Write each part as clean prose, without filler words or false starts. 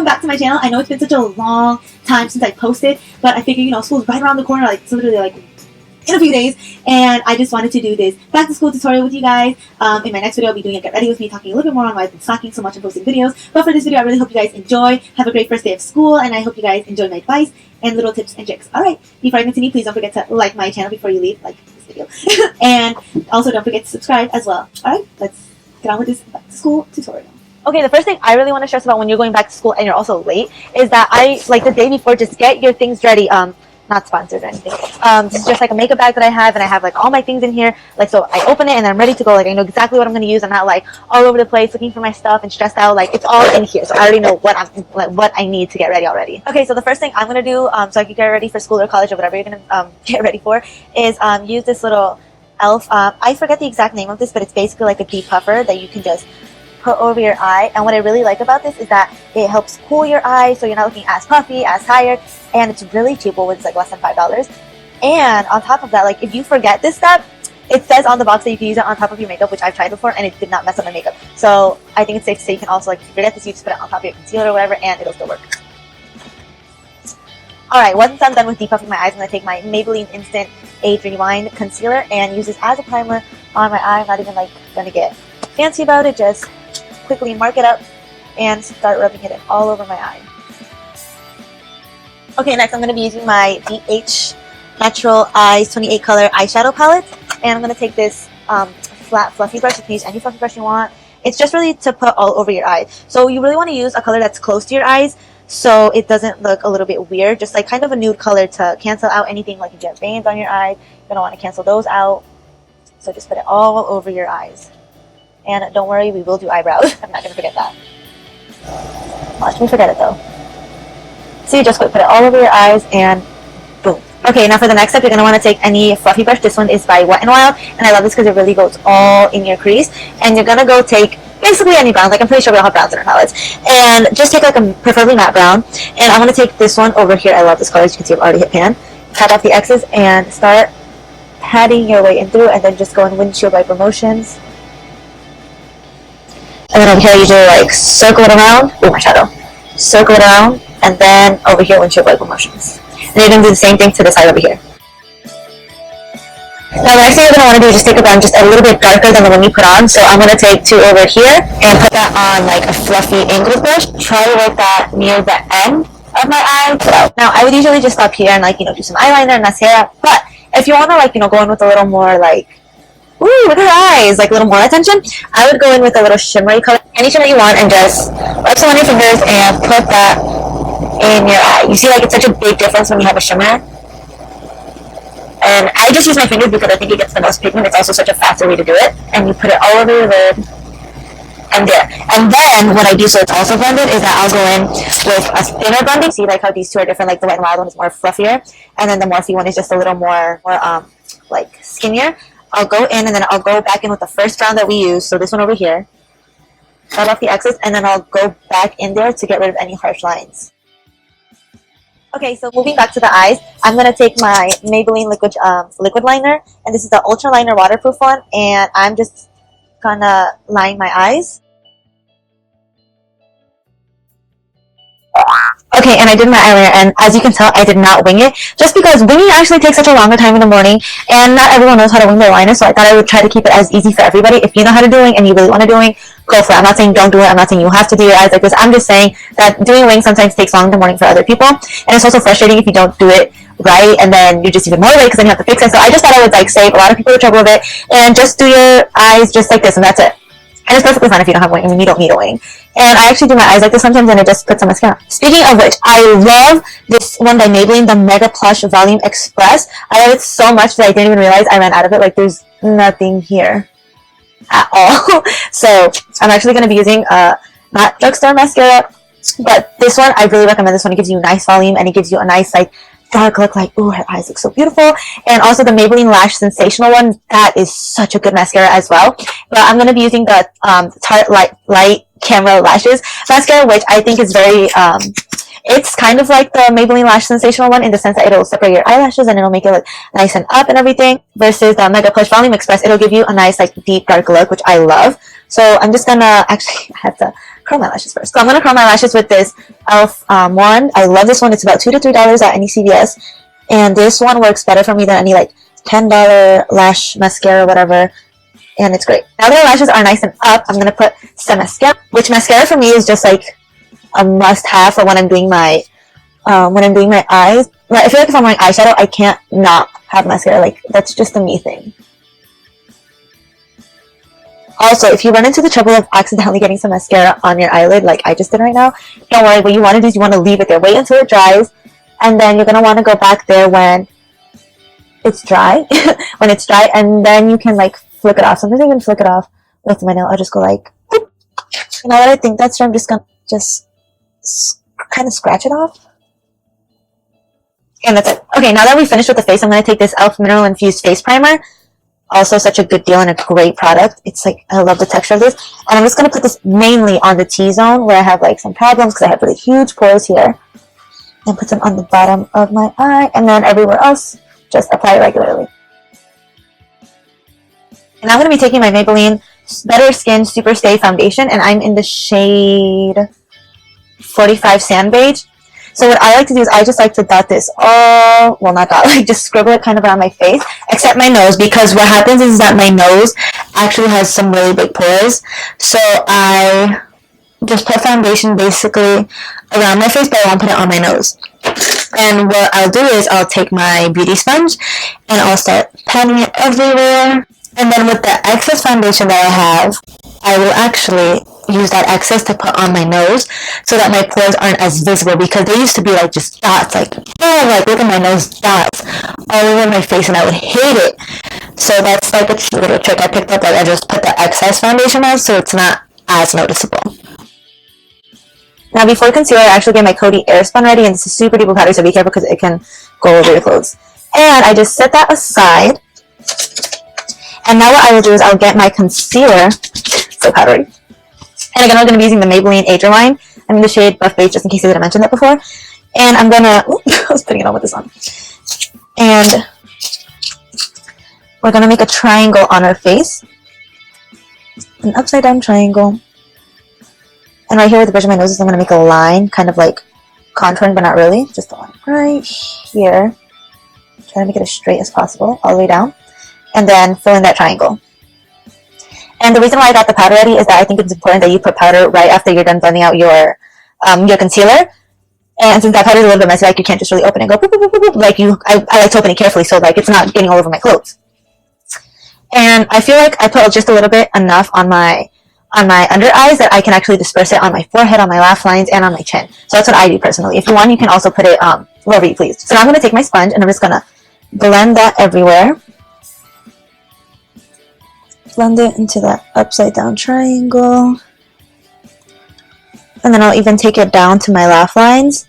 back to my channel. I know it's been such a long time since I posted, but I figured, you know, school's right around the corner, like, it's literally, like, in a few days, and I just wanted to do this back to school tutorial with you guys. In my next video, I'll be doing a get ready with me, talking a little bit more on why I've been slacking so much and posting videos. But for this video, I really hope you guys enjoy. Have a great first day of school, and I hope you guys enjoy my advice and little tips and tricks. Alright, before I continue, please don't forget to like my channel before you leave, like this video. And also don't forget to subscribe as well. Alright, let's get on with this back to school tutorial. Okay, the first thing I really want to stress about when you're going back to school and you're also late is that like the day before, just get your things ready. Not sponsored or anything. This is just like a makeup bag that I have, and I have like all my things in here. Like, so I open it and I'm ready to go. Like, I know exactly what I'm going to use. I'm not like all over the place looking for my stuff and stressed out. Like, it's all in here. So I already know what I need to get ready already. Okay, so the first thing I'm going to do so I can get ready for school or college or whatever you're going to get ready for is use this little e.l.f. I forget the exact name of this, but it's basically like a deep puffer that you can just put over your eye. And what I really like about this is that it helps cool your eyes so you're not looking as puffy, as tired, and it's really cheap. It's like less than $5. And on top of that, like, if you forget this step, it says on the box that you can use it on top of your makeup, which I've tried before, and it did not mess up my makeup. So I think it's safe to say you can also, like, if you forget this, you just put it on top of your concealer or whatever, and it'll still work. Alright, once I'm done with depuffing my eyes, I'm going to take my Maybelline Instant Age Rewind Concealer and use this as a primer on my eye. I'm not even, like, going to get fancy about it, just quickly mark it up and start rubbing it in all over my eye. Okay, next I'm going to be using my BH Natural Eyes 28 color eyeshadow palette, and I'm going to take this flat fluffy brush. You can use any fluffy brush you want. It's just really to put all over your eye. So you really want to use a color that's close to your eyes so it doesn't look a little bit weird. Just like kind of a nude color to cancel out anything, like if you have veins on your eyes, you're going to want to cancel those out. So just put it all over your eyes. And don't worry, we will do eyebrows. I'm not going to forget that. Watch me forget it though. So you just put it all over your eyes and boom. Okay, now for the next step, you're going to want to take any fluffy brush. This one is by Wet n Wild, and I love this because it really goes all in your crease. And you're going to go take basically any brown. Like, I'm pretty sure we all have browns in our palettes. And just take like a preferably matte brown. And I'm going to take this one over here. I love this color. As you can see, I've already hit pan. Tap off the excess and start patting your way in through, and then just go in windshield wiper motions. And then over here, you do like circle it around. Ooh, my shadow. Circle it around, and then over here, windshield wiper motions. And you're going to do the same thing to the side over here. Now, the next thing you're going to want to do is just take a brown just a little bit darker than the one you put on. So I'm going to take two over here and put that on like a fluffy angled brush. Try to work that near the end of my eye. Now, I would usually just stop here and, like, you know, do some eyeliner and mascara. But if you want to, like, you know, go in with a little more like, ooh, look at her eyes, like a little more attention, I would go in with a little shimmery color, any shimmer you want, and just rub some on your fingers and put that in your eye. You see, like, it's such a big difference when you have a shimmer. And I just use my fingers because I think it gets the most pigment. It's also such a faster way to do it. And you put it all over your lid and there. And then what I do so it's also blended is that I'll go in with a thinner blending. See, like, how these two are different. Like, the Wet n Wild one is more fluffier, and then the Morphe one is just a little more like skinnier. I'll go in, and then I'll go back in with the first brown that we used, so this one over here. Cut off the excess, and then I'll go back in there to get rid of any harsh lines. Okay, so moving back to the eyes, I'm going to take my Maybelline liquid liner, and this is the Ultra Liner waterproof one, and I'm just going to line my eyes. Okay, and I did my eyeliner, and as you can tell, I did not wing it, just because winging actually takes such a longer time in the morning, and not everyone knows how to wing their liner, so I thought I would try to keep it as easy for everybody. If you know how to do wing and you really want to do wing, go for it. I'm not saying don't do it. I'm not saying you have to do your eyes like this. I'm just saying that doing wing sometimes takes long in the morning for other people, and it's also frustrating if you don't do it right, and then you're just even more late because then you have to fix it. So I just thought I would, like, save a lot of people the trouble of it, and just do your eyes just like this, and that's it. And it's perfectly fine if you don't have wing. I mean, you don't need a wing. And I actually do my eyes like this sometimes, and I just put some mascara. Speaking of which, I love this one by Maybelline, the Mega Plush Volume Express. I love it so much that I didn't even realize I ran out of it. Like, there's nothing here at all. So I'm actually going to be using not drugstore mascara, but this one, I really recommend this one. It gives you a nice volume, and it gives you a nice, like, dark look, like, ooh, her eyes look so beautiful. And also the Maybelline Lash Sensational one, that is such a good mascara as well. But I'm going to be using the Tarte Light Camera Lashes mascara, which I think is very, it's kind of like the Maybelline Lash Sensational one in the sense that it'll separate your eyelashes and it'll make it look nice and up and everything, versus the Mega Plush Volume Express. It'll give you a nice, like, deep dark look, which I love. So I'm just going to, actually, I have to curl my lashes first. So I'm gonna curl my lashes with this e.l.f. wand. I love this one. It's about $2 to $3 at any CVS, and this one works better for me than any like $10 lash mascara or whatever, and it's great. Now that my lashes are nice and up, I'm gonna put some mascara, which mascara for me is just like a must-have for when I'm doing my eyes. I feel like if I'm wearing eyeshadow, I can't not have mascara. Like, that's just a me thing. Also, if you run into the trouble of accidentally getting some mascara on your eyelid, like I just did right now, don't worry. What you want to do is you want to leave it there. Wait until it dries, and then you're going to want to go back there when it's dry. When it's dry, and then you can, like, flick it off. Sometimes I can flick it off with my nail. I'll just go like, boop. Now that I think that's dry, I'm just going to kind of scratch it off. And that's it. Okay, now that we finished with the face, I'm going to take this e.l.f. Mineral Infused Face Primer. Also such a good deal and a great product. It's like, I love the texture of this. And I'm just going to put this mainly on the T-zone where I have like some problems because I have really huge pores here. And put some on the bottom of my eye. And then everywhere else, just apply it regularly. And I'm going to be taking my Maybelline Better Skin Super Stay Foundation. And I'm in the shade 45 Sand Beige. So what I like to do is I just like to dot this all, well, not dot, like just scribble it kind of around my face, except my nose, because what happens is that my nose actually has some really big pores. So I just put foundation basically around my face, but I won't put it on my nose. And what I'll do is I'll take my beauty sponge and I'll start patting it everywhere. And then with the excess foundation that I have, I will actually use that excess to put on my nose so that my pores aren't as visible, because they used to be like just dots, like, oh, like look at my nose, dots all over my face, and I would hate it. So that's like a little trick I picked up, like I just put the excess foundation on so it's not as noticeable. Now before concealer, I actually get my Coty Airspun ready, and this is super duper powder, so be careful because it can go over your clothes. And I just set that aside. And now what I will do is I'll get my concealer, so powdery. And again, I'm going to be using the Maybelline Age Rewind. I'm in the shade Buff Beige, just in case I didn't mention that before. And I'm going to, I was putting it on with this on. And we're going to make a triangle on our face. An upside down triangle. And right here with the bridge of my nose, I'm going to make a line, kind of like contouring, but not really. Just a line right here. Try to make it as straight as possible, all the way down. And then fill in that triangle. And the reason why I got the powder ready is that I think it's important that you put powder right after you're done blending out your concealer. And since that powder is a little bit messy, like you can't just really open it and go boop, boop, boop, boop. Like I like to open it carefully so like it's not getting all over my clothes. And I feel like I put just a little bit enough on my under eyes that I can actually disperse it on my forehead, on my laugh lines, and on my chin. So that's what I do personally. If you want, you can also put it wherever you please. So now I'm going to take my sponge and I'm just going to blend that everywhere. Blend it into that upside down triangle. And then I'll even take it down to my laugh lines.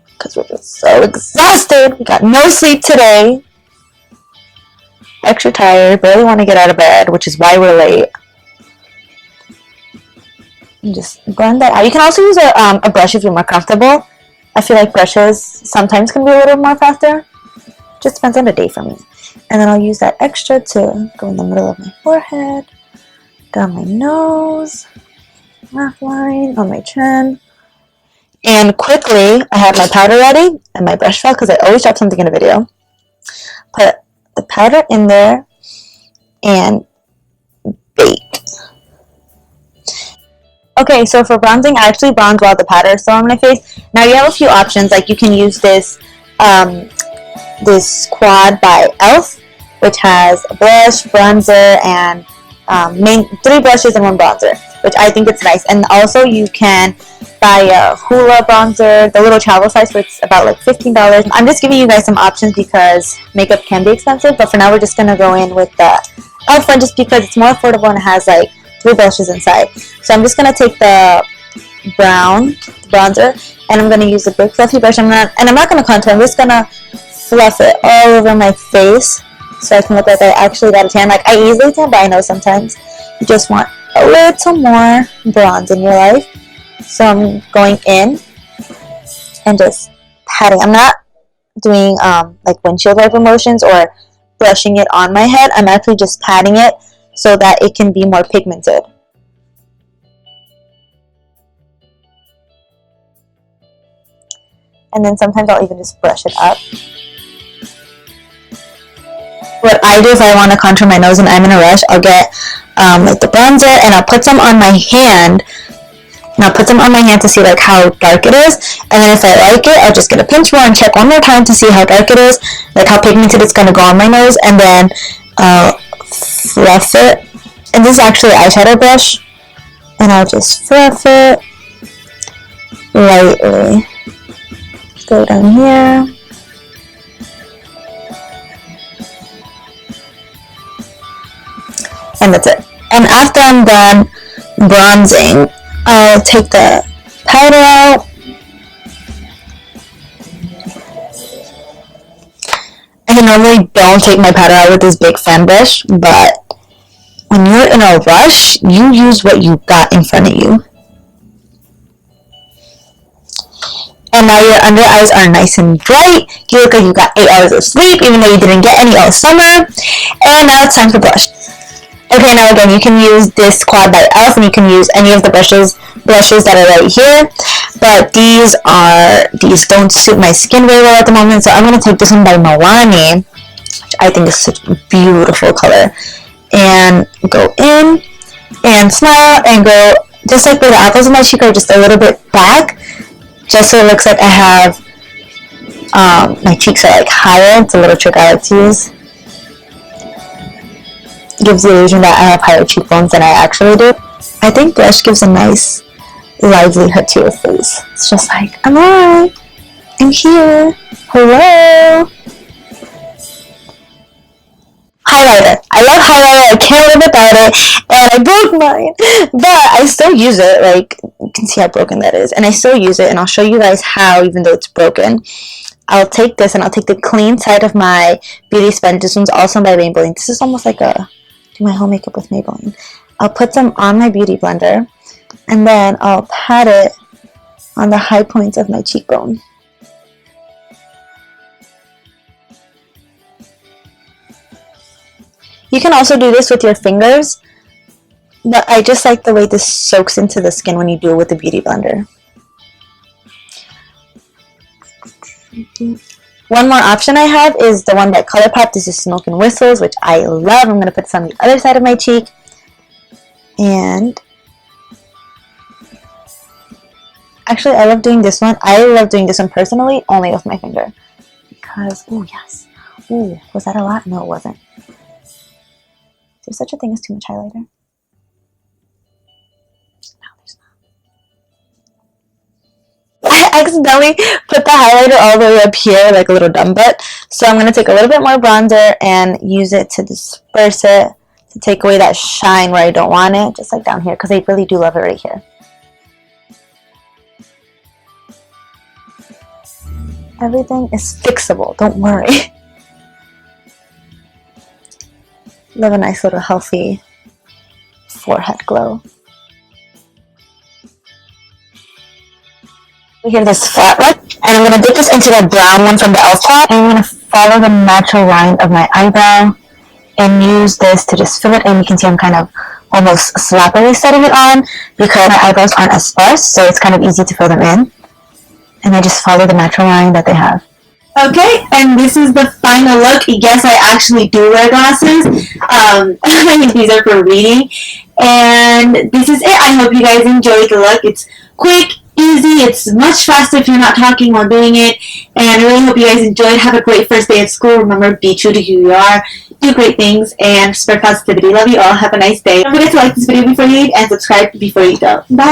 Because we're just so exhausted. We got no sleep today. Extra tired. Barely want to get out of bed, which is why we're late. And just blend that out. You can also use a brush if you're more comfortable. I feel like brushes sometimes can be a little more faster. Just depends on the day for me. And then I'll use that extra to go in the middle of my forehead, down my nose, laugh line, on my chin. And quickly, I have my powder ready and my brush fell because I always drop something in a video. Put the powder in there and bake. Okay, so for bronzing, I actually bronze while the powder is still on my face. Now you have a few options, like you can use this this quad by e.l.f., which has a blush, bronzer, and 3 brushes and 1 bronzer, which I think it's nice. And also you can buy a Hoola bronzer, the little travel size, for it's about like $15. I'm just giving you guys some options because makeup can be expensive, but for now we're just going to go in with the e.l.f. one just because it's more affordable and it has like 3 brushes inside. So I'm just going to take the brown bronzer and I'm going to use a big fluffy brush. I'm not going to contour, I'm just going to fluff it all over my face so I can look like I actually got a tan. Like I easily tan, but I know sometimes you just want a little more bronze in your life. So I'm going in and just patting. I'm not doing like windshield wiper motions or brushing it on my head. I'm actually just patting it so that it can be more pigmented. and then sometimes I'll even just brush it up. What I do if I want to contour my nose and I'm in a rush, I'll get like the bronzer, and I'll put some on my hand. And I'll put them on my hand to see like how dark it is, and then if I like it, I'll just get a pinch roll and check one more time to see how dark it is, like how pigmented it's gonna go on my nose, and then fluff it. And this is actually an eyeshadow brush, and I'll just fluff it lightly. Go down here. And that's it. And after I'm done bronzing, I'll take the powder out. I normally don't take my powder out with this big fan brush, but when you're in a rush, you use what you got in front of you. And now your under eyes are nice and bright. You look like you got 8 hours of sleep, even though you didn't get any all summer. And now it's time for blush. Okay, now again, you can use this Quad by e.l.f. and you can use any of the brushes that are right here. But these don't suit my skin very well at the moment, so I'm going to take this one by Milani, which I think is such a beautiful color. And go in and smile and go just like where the apples of my cheek are, just a little bit back, just so it looks like I have my cheeks are like higher. It's a little trick I like to use. Gives the illusion that I have higher cheekbones than I actually do. I think blush gives a nice livelihood to your face. It's just like, I'm here, hello. Highlighter. I love highlighter. I can't live without it, and I broke mine, but I still use it. Like, you can see how broken that is, and I still use it, and I'll show you guys how, even though it's broken. I'll take this, and I'll take the clean side of my beauty sponge. This one's also by Maybelline. This is almost like a do my home makeup with Maybelline. I'll put some on my beauty blender, and then I'll pat it on the high points of my cheekbone. You can also do this with your fingers, but I just like the way this soaks into the skin when you do it with the beauty blender. One more option I have is the one by ColourPop. This is Smoke and Whistles, which I love. I'm going to put this on the other side of my cheek. And actually, I love doing this one. I love doing this one personally, only with my finger. Because, oh yes. Ooh, was that a lot? No, it wasn't. Is there such a thing as too much highlighter? No, there's not. I accidentally put the highlighter all the way up here, like a little dumb butt. So I'm going to take a little bit more bronzer and use it to disperse it, to take away that shine where I don't want it, just like down here, because I really do love it right here. Everything is fixable, don't worry. Love a nice little healthy forehead glow. We have this flat look, and I'm going to dip this into the brown one from the e.l.f. palette, and I'm going to follow the natural line of my eyebrow and use this to just fill it in. You can see I'm kind of almost sloppily setting it on because my eyebrows aren't as sparse, so it's kind of easy to fill them in. And I just follow the natural line that they have. Okay, and this is the final look. Yes, I actually do wear glasses. I think these are for reading. And this is it. I hope you guys enjoyed the look. It's quick, easy. It's much faster if you're not talking while doing it. And I really hope you guys enjoyed. Have a great first day at school. Remember, be true to who you are. Do great things and spread positivity. Love you all. Have a nice day. Don't forget to like this video before you eat and subscribe before you go. Bye.